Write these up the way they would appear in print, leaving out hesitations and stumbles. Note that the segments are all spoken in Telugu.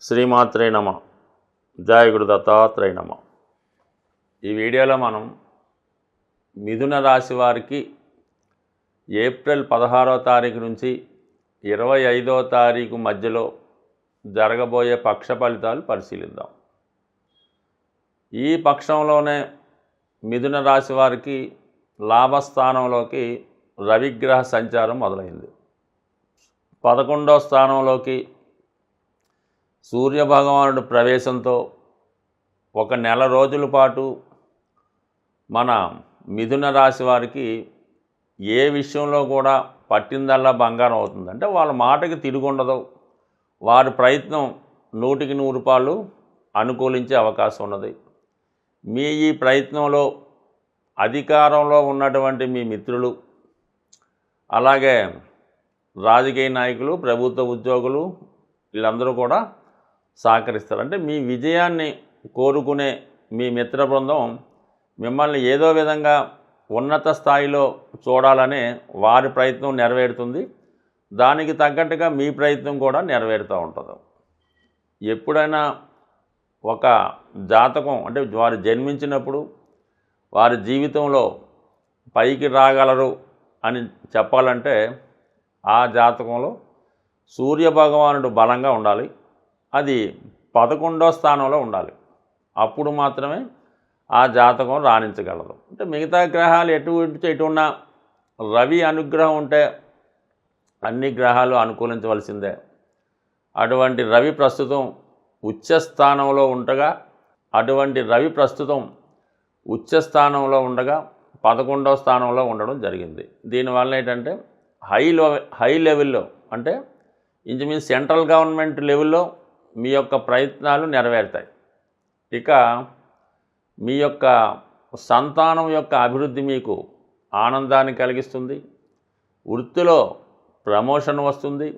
శ్రీమాత్రే నమ. జయ గురు దత్తాత్రేయ నమ. ఈ వీడియోలో మనం మిథున రాశి వారికి ఏప్రిల్ 16వ తారీఖు నుంచి 25వ తారీఖు మధ్యలో జరగబోయే పక్ష ఫలితాలు పరిశీలిద్దాం. ఈ పక్షంలోనే మిథున రాశి వారికి లాభస్థానంలోకి రవిగ్రహ సంచారం మొదలైంది. 11వ స్థానంలోకి సూర్యభగవానుడు ప్రవేశంతో ఒక నెల రోజుల పాటు మన మిథున రాశి వారికి ఏ విషయంలో కూడా పట్టిందల్లా బంగారం అవుతుంది. అంటే వాళ్ళ మాటకి తిరుగుండదు. వారి ప్రయత్నం 100కి 100 అనుకూలించే అవకాశం ఉన్నది. మీ ఈ ప్రయత్నంలో అధికారంలో ఉన్నటువంటి మీ మిత్రులు, అలాగే రాజకీయ నాయకులు, ప్రభుత్వ ఉద్యోగులు వీళ్ళందరూ కూడా సహకరిస్తారు. అంటే మీ విజయాన్ని కోరుకునే మీ మిత్ర బృందం మిమ్మల్ని ఏదో విధంగా ఉన్నత స్థాయిలో చూడాలనే వారి ప్రయత్నం నెరవేరుతుంది. దానికి తగ్గట్టుగా మీ ప్రయత్నం కూడా నెరవేరుతూ ఉంటుంది. ఎప్పుడైనా ఒక జాతకం అంటే వారు జన్మించినప్పుడు వారి జీవితంలో పైకి రాగలరు అని చెప్పాలంటే ఆ జాతకంలో సూర్యభగవానుడు బలంగా ఉండాలి. అది 11వ స్థానంలో ఉండాలి. అప్పుడు మాత్రమే ఆ జాతకం రాణించగలదు. అంటే మిగతా గ్రహాలు ఎటు ఉన్నా రవి అనుగ్రహం ఉంటే అన్ని గ్రహాలు అనుకూలించవలసిందే. అటువంటి రవి ప్రస్తుతం ఉచ్చస్థానంలో ఉండగా 11వ స్థానంలో ఉండడం జరిగింది. దీనివల్ల ఏంటంటే హై లెవెల్లో అంటే ఇంచుమించు సెంట్రల్ గవర్నమెంట్ లెవెల్లో మీ యొక్క ప్రయత్నాలు నెరవేరుతాయి. ఇక మీ యొక్క సంతానం యొక్క అభివృద్ధి మీకు ఆనందాన్ని కలిగిస్తుంది. వృత్తిలో ప్రమోషన్ వస్తుంది.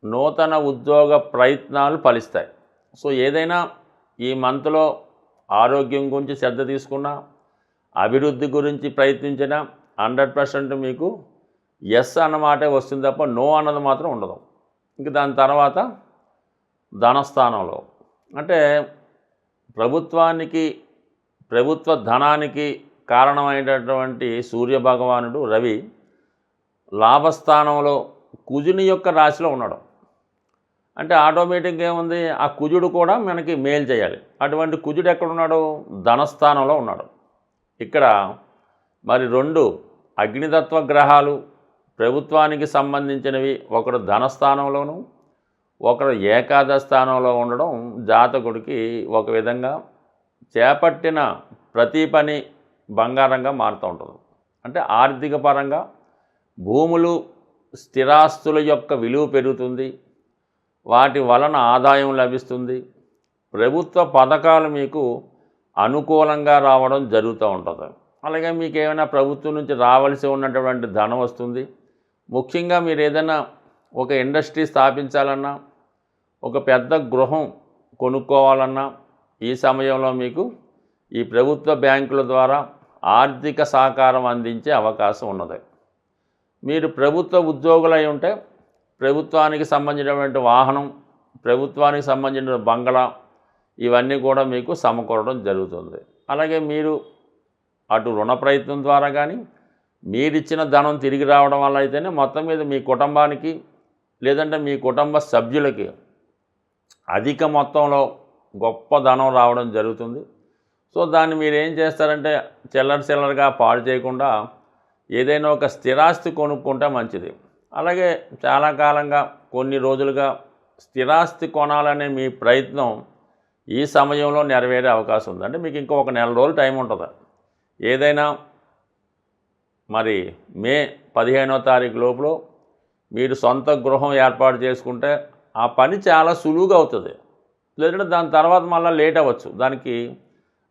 నూతన ఉద్యోగ ప్రయత్నాలు ఫలిస్తాయి. సో ఏదైనా ఈ మంత్లో ఆరోగ్యం గురించి శ్రద్ధ తీసుకున్నా, అభివృద్ధి గురించి ప్రయత్నించినా 100% మీకు ఎస్ అన్నమాటే వస్తుంది తప్ప నో అన్నది మాత్రం ఉండదు. ఇంక దాని తర్వాత ధనస్థానంలో అంటే ప్రభుత్వ ధనానికి కారణమైనటువంటి సూర్యభగవానుడు రవి లాభస్థానంలో కుజుని యొక్క రాశిలో ఉన్నాడు. అంటే ఆటోమేటిక్గా ఏముంది, ఆ కుజుడు కూడా మనకి మేలు చేయాలి. అటువంటి కుజుడు ఎక్కడున్నాడు? ధనస్థానంలో ఉన్నాడు. ఇక్కడ మరి 2 అగ్నితత్వ గ్రహాలు ప్రభుత్వానికి సంబంధించినవి, ఒకడు ధనస్థానంలోను ఒకరు ఏకాదశ స్థానంలో ఉండడం జాతకుడికి ఒక విధంగా చేపట్టిన ప్రతి పని బంగారంగా మారుతూ ఉంటుంది. అంటే ఆర్థిక పరంగా భూములు, స్థిరాస్తుల యొక్క విలువ పెరుగుతుంది. వాటి వలన ఆదాయం లభిస్తుంది. ప్రభుత్వ పథకాలు మీకు అనుకూలంగా రావడం జరుగుతూ ఉంటుంది. అలాగే మీకు ఏమైనా ప్రభుత్వం నుంచి రావాల్సి ఉన్నటువంటి ధనం వస్తుంది. ముఖ్యంగా మీరు ఏదైనా ఒక ఇండస్ట్రీ స్థాపించాలన్నా, ఒక పెద్ద గృహం కొనుక్కోవాలన్నా ఈ సమయంలో మీకు ఈ ప్రభుత్వ బ్యాంకుల ద్వారా ఆర్థిక సహకారం అందించే అవకాశం ఉన్నది. మీరు ప్రభుత్వ ఉద్యోగులై ఉంటే ప్రభుత్వానికి సంబంధించినటువంటి వాహనం, ప్రభుత్వానికి సంబంధించిన బంగళా ఇవన్నీ కూడా మీకు సమకూరడం జరుగుతుంది. అలాగే మీరు అటు రుణ ప్రయత్నం ద్వారా కానీ మీరిచ్చిన ధనం తిరిగి రావడం వల్ల అయితేనే మొత్తం మీద మీ కుటుంబానికి లేదంటే మీ కుటుంబ సభ్యులకి అధిక మొత్తంలో గొప్ప ధనం రావడం జరుగుతుంది. సో దాన్ని మీరు ఏం చేస్తారంటే చిల్లరగా పాడు చేయకుండా ఏదైనా ఒక స్థిరాస్తి కొనుక్కుంటే మంచిది. అలాగే చాలా కాలంగా కొన్ని రోజులుగా స్థిరాస్తి కొనాలనే మీ ప్రయత్నం ఈ సమయంలో నెరవేరే అవకాశం ఉంది. అంటే మీకు ఇంకా ఒక నెల రోజులు టైం ఉంటుంది. ఏదైనా మరి మే 15వ తారీఖు లోపల మీరు సొంత గృహం ఏర్పాటు చేసుకుంటే ఆ పని చాలా సులువుగా అవుతుంది. లేదంటే దాని తర్వాత మళ్ళీ లేట్ అవ్వచ్చు. దానికి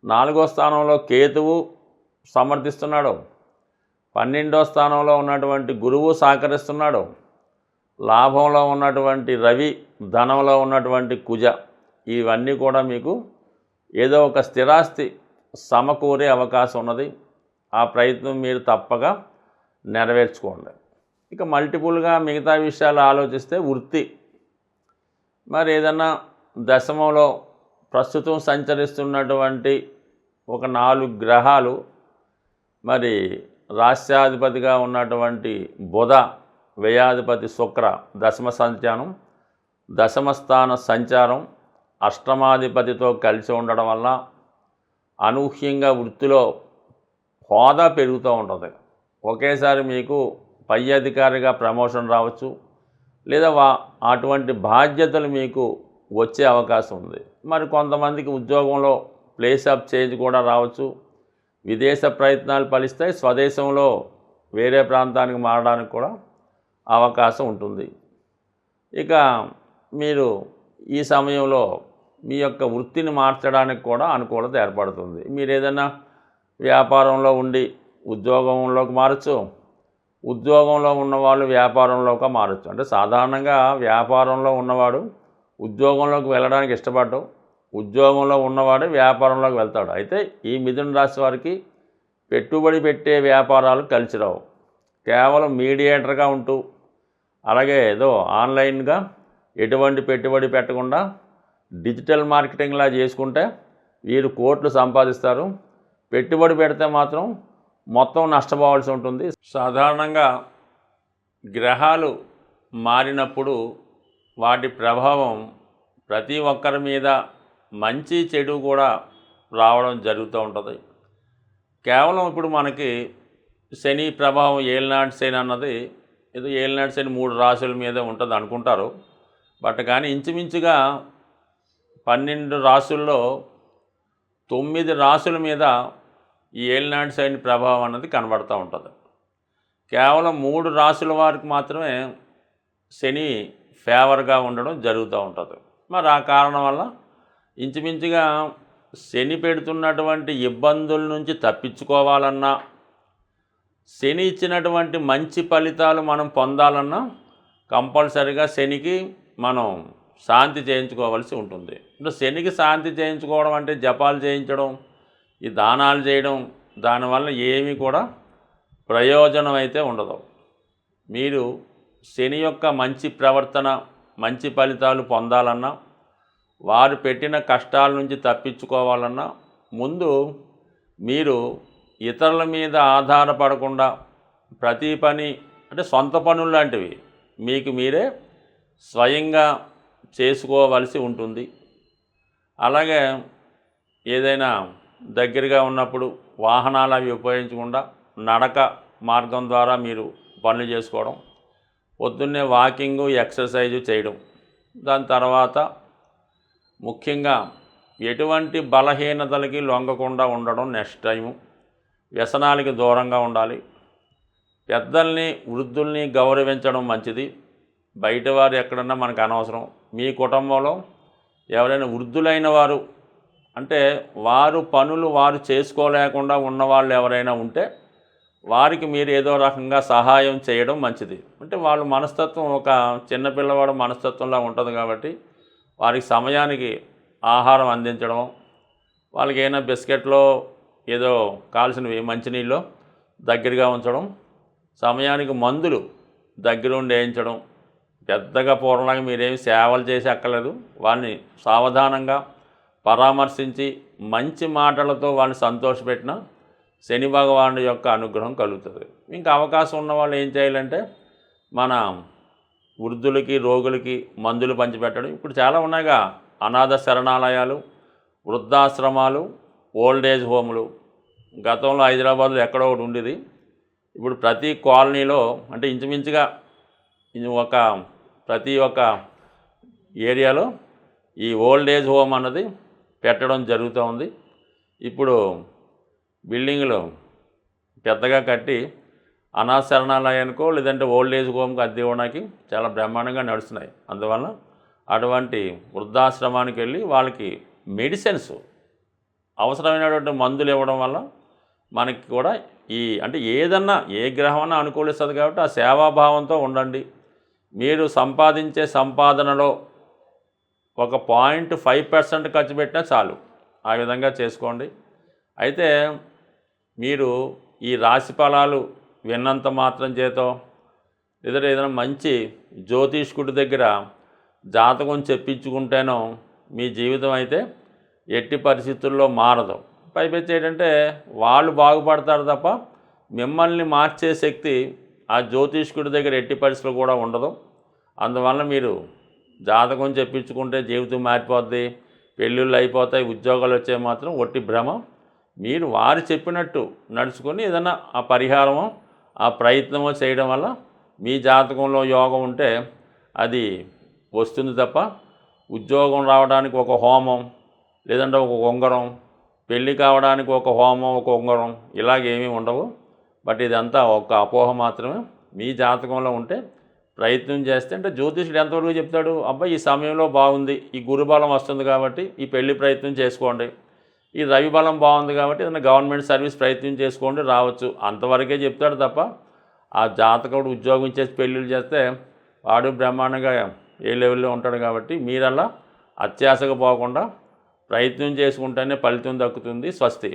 4వ స్థానంలో కేతువు సమర్థిస్తున్నాడు, 12వ స్థానంలో ఉన్నటువంటి గురువు సహకరిస్తున్నాడు, లాభంలో ఉన్నటువంటి రవి, ధనంలో ఉన్నటువంటి కుజ, ఇవన్నీ కూడా మీకు ఏదో ఒక స్థిరాస్తి సమకూరే అవకాశం ఉన్నది. ఆ ప్రయత్నం మీరు తప్పక నెరవేర్చుకోండి. ఇక మల్టిపుల్గా మిగతా విషయాలు ఆలోచిస్తే వృత్తి, మరి ఏదన్నా దశమంలో ప్రస్తుతం సంచరిస్తున్నటువంటి ఒక 4 గ్రహాలు మరి రాష్ట్రాధిపతిగా ఉన్నటువంటి బుధ, వ్యయాధిపతి శుక్ర దశమ సంచారం, దశమ స్థాన సంచారం అష్టమాధిపతితో కలిసి ఉండడం వల్ల అనూహ్యంగా వృత్తిలో హోదా పెరుగుతూ ఉంటుంది. ఒకేసారి మీకు పై అధికారిగా ప్రమోషన్ రావచ్చు, లేదా అటువంటి బాధ్యతలు మీకు వచ్చే అవకాశం ఉంది. మరి కొంతమందికి ఉద్యోగంలో ప్లేస్ ఆఫ్ చేంజ్ కూడా రావచ్చు. విదేశ ప్రయత్నాలు ఫలిస్తాయి. స్వదేశంలో వేరే ప్రాంతానికి మారడానికి కూడా అవకాశం ఉంటుంది. ఇక మీరు ఈ సమయంలో మీ యొక్క వృత్తిని మార్చడానికి కూడా అనుకూలత ఏర్పడుతుంది. మీరు ఏదైనా వ్యాపారంలో ఉండి ఉద్యోగంలోకి మారచ్చు, ఉద్యోగంలో ఉన్నవాళ్ళు వ్యాపారంలోకి మారచ్చు. అంటే సాధారణంగా వ్యాపారంలో ఉన్నవాడు ఉద్యోగంలోకి వెళ్ళడానికి ఇష్టపడ్డం, ఉద్యోగంలో ఉన్నవాడే వ్యాపారంలోకి వెళ్తాడు. అయితే ఈ మిథున రాశి వారికి పెట్టుబడి పెట్టే వ్యాపారాలు కలిసి రావు. కేవలం మీడియేటర్గా ఉంటూ, అలాగే ఏదో ఆన్లైన్గా ఎటువంటి పెట్టుబడి పెట్టకుండా డిజిటల్ మార్కెటింగ్లా చేసుకుంటే వీరు కోట్లు సంపాదిస్తారు. పెట్టుబడి పెడితే మాత్రం మొత్తం నష్టపోవాల్సి ఉంటుంది. సాధారణంగా గ్రహాలు మారినప్పుడు వాటి ప్రభావం ప్రతి ఒక్కరి మీద మంచి చెడు కూడా రావడం జరుగుతూ ఉంటుంది. కేవలం ఇప్పుడు మనకి శని ప్రభావం ఏలినాటి శని అన్నది ఏదో ఏలినాటి శని 3 రాశుల మీద ఉంటుంది అనుకుంటారు. బట్ కానీ ఇంచుమించుగా 12 రాశుల్లో 9 రాశుల మీద ఈ ఏలినాటి శని ప్రభావం అన్నది కనబడుతూ ఉంటుంది. కేవలం 3 రాశుల వారికి మాత్రమే శని ఫేవర్గా ఉండడం జరుగుతూ ఉంటుంది. మరి ఆ కారణం వల్ల ఇంచుమించుగా శని పెడుతున్నటువంటి ఇబ్బందుల నుంచి తప్పించుకోవాలన్నా, శని ఇచ్చినటువంటి మంచి ఫలితాలు మనం పొందాలన్నా కంపల్సరిగా శనికి మనం శాంతి చేయించుకోవాల్సి ఉంటుంది. అంటే శనికి శాంతి చేయించుకోవడం అంటే జపాలు చేయించడం, ఈ దానాలు చేయడం, దానివల్ల ఏమీ కూడా ప్రయోజనం అయితే ఉండదు. మీరు శని యొక్క మంచి ప్రవర్తన, మంచి ఫలితాలు పొందాలన్నా, వారు పెట్టిన కష్టాల నుంచి తప్పించుకోవాలన్నా ముందు మీరు ఇతరుల మీద ఆధారపడకుండా ప్రతి పని అంటే సొంత పనులు లాంటివి మీకు మీరే స్వయంగా చేసుకోవలసి ఉంటుంది. అలాగే ఏదైనా దగ్గరగా ఉన్నప్పుడు వాహనాలు అవి ఉపయోగించకుండా నడక మార్గం ద్వారా మీరు పనులు చేసుకోవడం, పొద్దున్నే వాకింగు ఎక్సర్సైజు చేయడం, దాని తర్వాత ముఖ్యంగా ఎటువంటి బలహీనతలకి లొంగకుండా ఉండడం. నెక్స్ట్ టైము వ్యసనాలకి దూరంగా ఉండాలి. పెద్దల్ని వృద్ధుల్ని గౌరవించడం మంచిది. బయటవారు ఎక్కడన్నా మనకు అనవసరం. మీ కుటుంబంలో ఎవరైనా వృద్ధులైన వారు అంటే వారు పనులు వారు చేసుకోలేకుండా ఉన్నవాళ్ళు ఎవరైనా ఉంటే వారికి మీరు ఏదో రకంగా సహాయం చేయడం మంచిది. అంటే వాళ్ళ మనస్తత్వం ఒక చిన్నపిల్లవాడు మనస్తత్వంలా ఉంటుంది కాబట్టి వారికి సమయానికి ఆహారం అందించడం, వాళ్ళకి ఏమైనా బిస్కెట్లో ఏదో కావాల్సినవి మంచినీళ్ళు దగ్గరగా ఉంచడం, సమయానికి మందులు దగ్గరుండి వేయించడం. పెద్దగా పూర్వంలాగా మీరేమి సేవలు చేసి అక్కర్లేదు. వాళ్ళని సావధానంగా పరామర్శించి మంచి మాటలతో వాళ్ళని సంతోషపెట్టిన శని భగవానుడి యొక్క అనుగ్రహం కలుగుతుంది. ఇంకా అవకాశం ఉన్న వాళ్ళు ఏం చేయాలంటే మన వృద్ధులకి రోగులకి మందులు పంచిపెట్టడం. ఇప్పుడు చాలా ఉన్నాయిగా అనాథ శరణాలయాలు, వృద్ధాశ్రమాలు, ఓల్డ్ ఏజ్ హోములు. గతంలో హైదరాబాద్లో ఎక్కడో ఒకటి ఉండేది. ఇప్పుడు ప్రతి కాలనీలో అంటే ఇంచుమించుగా ప్రతి ఒక్క ఏరియాలో ఈ ఓల్డ్ ఏజ్ హోమ్ అన్నది పెట్టడం జరుగుతూ ఉంది. ఇప్పుడు బిల్డింగ్లు పెద్దగా కట్టి అనాథ శరణాలయానికో లేదంటే ఓల్డ్ ఏజ్ హోమ్కి అద్దె ఇవ్వడానికి చాలా బ్రహ్మాండంగా నడుస్తున్నాయి. అందువల్ల అటువంటి వృద్ధాశ్రమానికి వెళ్ళి వాళ్ళకి మెడిసిన్స్ అవసరమైనటువంటి మందులు ఇవ్వడం వల్ల మనకి కూడా అంటే ఏదన్నా ఏ గ్రహమన్నా అనుకూలిస్తుంది కాబట్టి ఆ సేవాభావంతో ఉండండి. మీరు సంపాదించే సంపాదనలో ఒక 0.5% ఖర్చు పెట్టినా చాలు. ఆ విధంగా చేసుకోండి. అయితే మీరు ఈ రాశి ఫలాలు విన్నంత మాత్రం చేతో లేదా ఏదైనా మంచి జ్యోతిష్కుడి దగ్గర జాతకం చెప్పించుకుంటేనో మీ జీవితం అయితే ఎట్టి పరిస్థితుల్లో మారదు. పైపెచ్చి ఏంటంటే వాళ్ళు బాగుపడతారు తప్ప మిమ్మల్ని మార్చే శక్తి ఆ జ్యోతిష్కుడి దగ్గర ఎట్టి పరిస్థితులు కూడా ఉండదు. అందువల్ల మీరు జాతకం చెప్పించుకుంటే జీవితం మారిపోద్ది, పెళ్ళిళ్ళు అయిపోతాయి, ఉద్యోగాలు వచ్చే మాత్రం ఒట్టి భ్రమ. మీరు వారు చెప్పినట్టు నడుచుకొని ఏదైనా ఆ పరిహారమో ఆ ప్రయత్నమో చేయడం వల్ల మీ జాతకంలో యోగం ఉంటే అది వస్తుంది తప్ప ఉద్యోగం రావడానికి ఒక హోమం, లేదంటే ఒక ఉంగరం, పెళ్ళి కావడానికి ఒక హోమం, ఒక ఉంగరం ఇలాగేమీ ఉండవు. బట్ ఇదంతా ఒక అపోహ మాత్రమే. మీ జాతకంలో ఉంటే ప్రయత్నం చేస్తే, అంటే జ్యోతిష్యుడు ఎంతవరకు చెప్తాడు, అబ్బాయి ఈ సమయంలో బాగుంది, ఈ గురుబలం వస్తుంది కాబట్టి ఈ పెళ్లి ప్రయత్నం చేసుకోండి, ఈ రవి బలం బాగుంది కాబట్టి ఏదైనా గవర్నమెంట్ సర్వీస్ ప్రయత్నం చేసుకోండి, రావచ్చు, అంతవరకే చెప్తాడు తప్ప ఆ జాతకుడు ఉద్యోగం చేసి పెళ్ళిళ్ళు చేస్తే వాడు బ్రహ్మాండంగా ఏ లెవెల్లో ఉంటాడు. కాబట్టి మీరలా అత్యాశగా పోకుండా ప్రయత్నం చేసుకుంటేనే ఫలితం దక్కుతుంది. స్వస్తి.